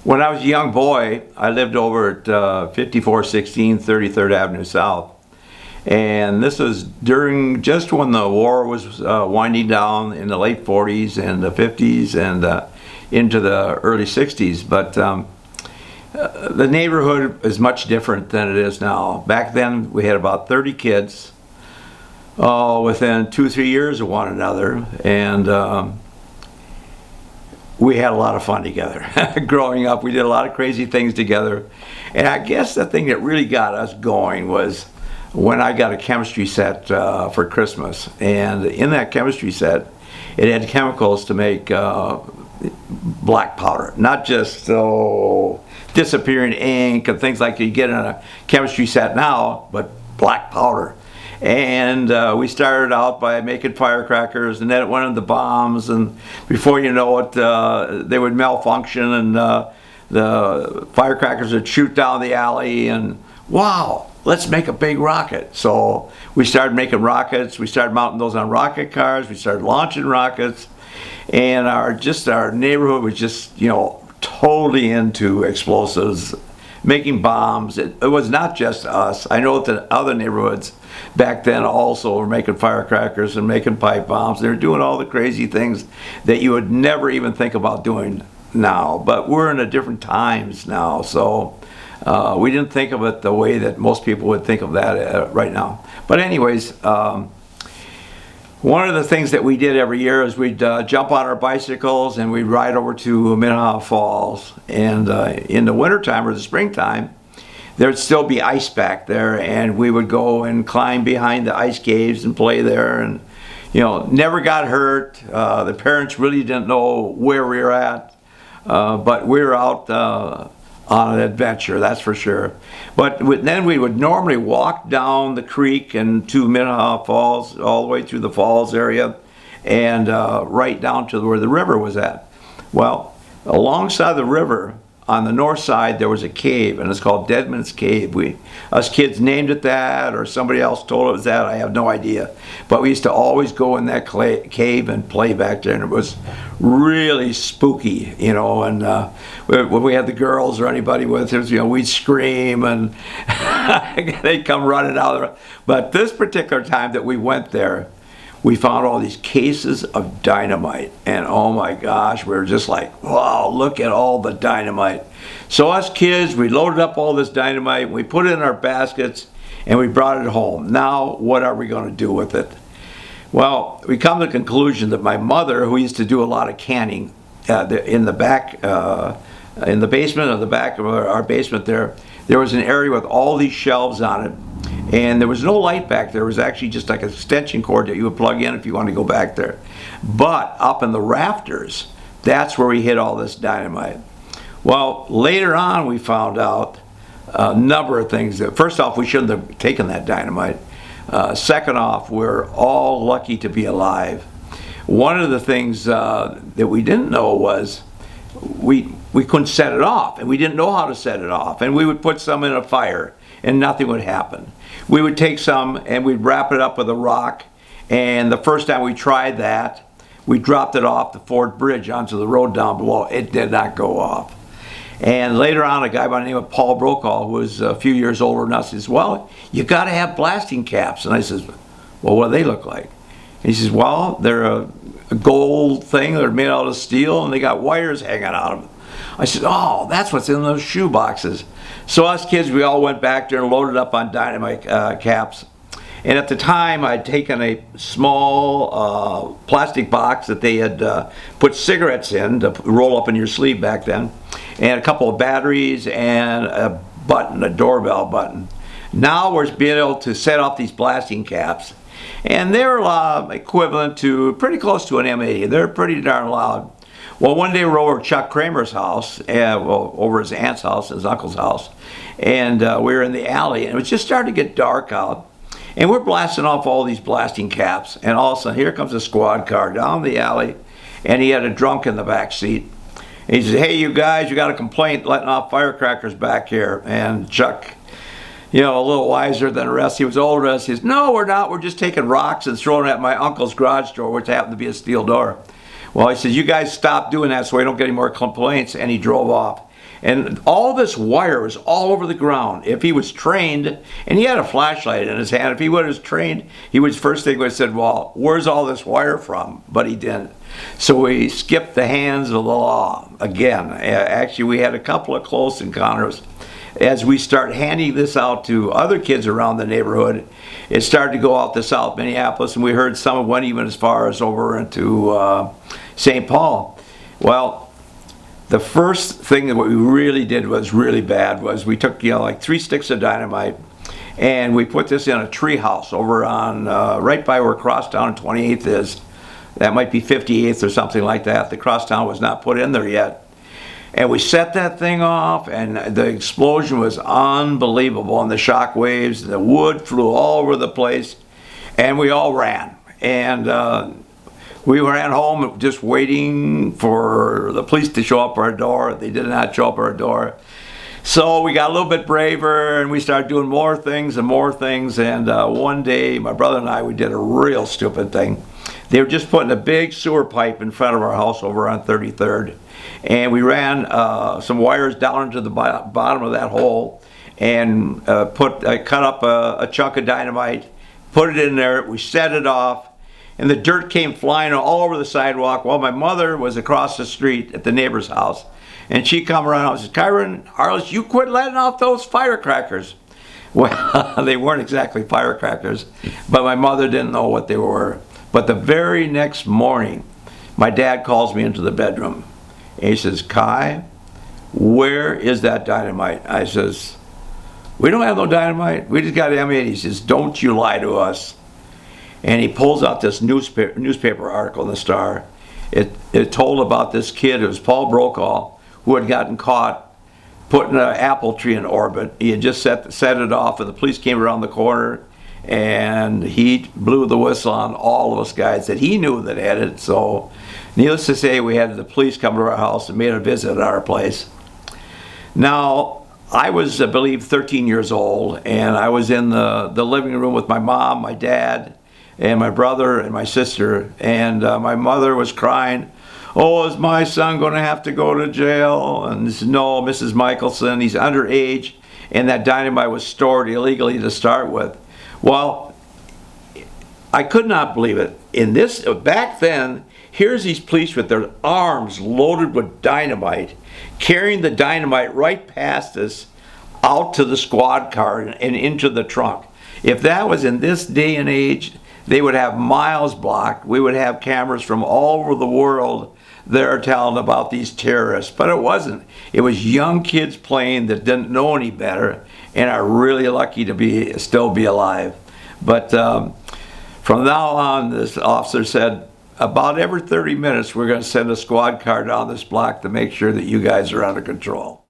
When I was a young boy, I lived over at 5416 33rd Avenue South. And this was during just when the war was winding down in the late 40s and the 50s and into the early 60s. But the neighborhood is much different than it is now. Back then, we had about 30 kids within 2-3 years of one another. And we had a lot of fun together. Growing up, we did a lot of crazy things together. And I guess the thing that really got us going was when I got a chemistry set for Christmas. And in that chemistry set, it had chemicals to make black powder. Not just disappearing ink and things like you get in a chemistry set now, but black powder. And we started out by making firecrackers, and then it went into bombs, and before you know it, they would malfunction, and the firecrackers would shoot down the alley, and wow, let's make a big rocket. So we started making rockets, we started mounting those on rocket cars, we started launching rockets, and our neighborhood was just, totally into explosives, making bombs. It was not just us. I know that other neighborhoods back then also were making firecrackers and making pipe bombs. They were doing all the crazy things that you would never even think about doing now. But we're in a different times now, so we didn't think of it the way that most people would think of that right now. But anyways, one of the things that we did every year is we'd jump on our bicycles and we'd ride over to Minnehaha Falls. And in the wintertime or the springtime, there'd still be ice back there, and we would go and climb behind the ice caves and play there, and never got hurt. The parents really didn't know where we were at, but we were out on an adventure, that's for sure. But then we would normally walk down the creek and to Minnehaha Falls, all the way through the falls area, and right down to where the river was at. Well, alongside the river, on the north side, there was a cave, and it's called Deadman's Cave. Us kids named it that, or somebody else told us that, I have no idea. But we used to always go in that cave and play back there, and it was really spooky, and when we had the girls or anybody with us, we'd scream, and they'd come running out. But this particular time that we went there, we found all these cases of dynamite, and oh my gosh, we were just like, wow, look at all the dynamite. So us kids, we loaded up all this dynamite, we put it in our baskets, and we brought it home. Now, what are we going to do with it? Well, we come to the conclusion that my mother, who used to do a lot of canning in the back, in the basement of the back of our basement there was an area with all these shelves on it. And there was no light back there. It was actually just like an extension cord that you would plug in if you wanted to go back there. But up in the rafters, that's where we hid all this dynamite. Well, later on we found out a number of things. First off, we shouldn't have taken that dynamite. Second off, we're all lucky to be alive. One of the things that we didn't know was we couldn't set it off, and we didn't know how to set it off. And we would put some in a fire, and nothing would happen. We would take some and we'd wrap it up with a rock, and the first time we tried that, we dropped it off the Ford Bridge onto the road down below. It did not go off. And later on, a guy by the name of Paul Brokaw, who was a few years older than us, says, well, you got to have blasting caps. And I says, well, what do they look like? And he says, well, they're a gold thing. They're made out of steel, and they got wires hanging out of them. I said, oh, that's what's in those shoe boxes. So us kids, we all went back there and loaded up on dynamite caps. And at the time, I'd taken a small plastic box that they had put cigarettes in to roll up in your sleeve back then, and a couple of batteries and a button, a doorbell button. Now we're being able to set off these blasting caps, and they're equivalent to pretty close to an M80. They're pretty darn loud. Well, one day we're over at Chuck Kramer's house, over his aunt's house, his uncle's house, and we were in the alley, and it was just starting to get dark out. And we're blasting off all these blasting caps, and all of a sudden, here comes a squad car down the alley, and he had a drunk in the back seat. And he says, hey, you guys, you got a complaint letting off firecrackers back here. And Chuck, a little wiser than the rest, he was older than us, he says, no, we're not. We're just taking rocks and throwing it at my uncle's garage door, which happened to be a steel door. Well, he says, you guys stop doing that so we don't get any more complaints, and he drove off. And all this wire was all over the ground. If he was trained, and he had a flashlight in his hand, if he was trained, he was first thing would have said, well, where's all this wire from? But he didn't. So we skipped the hands of the law again. Actually, we had a couple of close encounters. As we start handing this out to other kids around the neighborhood, it started to go out to South Minneapolis, and we heard some went even as far as over into St. Paul. Well, the first thing that we really did was really bad was we took, like 3 sticks of dynamite, and we put this in a tree house over on right by where Crosstown 28th is. That might be 58th or something like that. The Crosstown was not put in there yet. And we set that thing off, and the explosion was unbelievable, and the shock waves, the wood flew all over the place, and we all ran. And we ran home just waiting for the police to show up at our door. They did not show up at our door. So we got a little bit braver, and we started doing more things and more things. And one day, my brother and I, we did a real stupid thing. They were just putting a big sewer pipe in front of our house over on 33rd. And we ran some wires down into the bottom of that hole and cut up a chunk of dynamite, put it in there, we set it off, and the dirt came flying all over the sidewalk. Well, my mother was across the street at the neighbor's house, and she come around and said, Kyron, Arliss, you quit letting off those firecrackers. Well, they weren't exactly firecrackers, but my mother didn't know what they were. But the very next morning, my dad calls me into the bedroom, and he says, Kai, where is that dynamite? I says, we don't have no dynamite. We just got M8. He says, don't you lie to us. And he pulls out this newspaper article in the Star. It told about this kid, it was Paul Brokaw, who had gotten caught putting an apple tree in orbit. He had just set it off, and the police came around the corner, and he blew the whistle on all of us guys that he knew that had it. So needless to say, we had the police come to our house and made a visit at our place. Now, I was, I believe, 13 years old, and I was in the living room with my mom, my dad, and my brother and my sister, and my mother was crying, oh, is my son going to have to go to jail? And this is, no, Mrs. Michaelson, he's underage, and that dynamite was stored illegally to start with. Well, I could not believe it. Back then, here's these police with their arms loaded with dynamite, carrying the dynamite right past us out to the squad car and into the trunk. If that was in this day and age, they would have miles blocked. We would have cameras from all over the world there telling about these terrorists. But it wasn't. It was young kids playing that didn't know any better and are really lucky to still be alive. But from now on, this officer said, about every 30 minutes, we're going to send a squad car down this block to make sure that you guys are under control.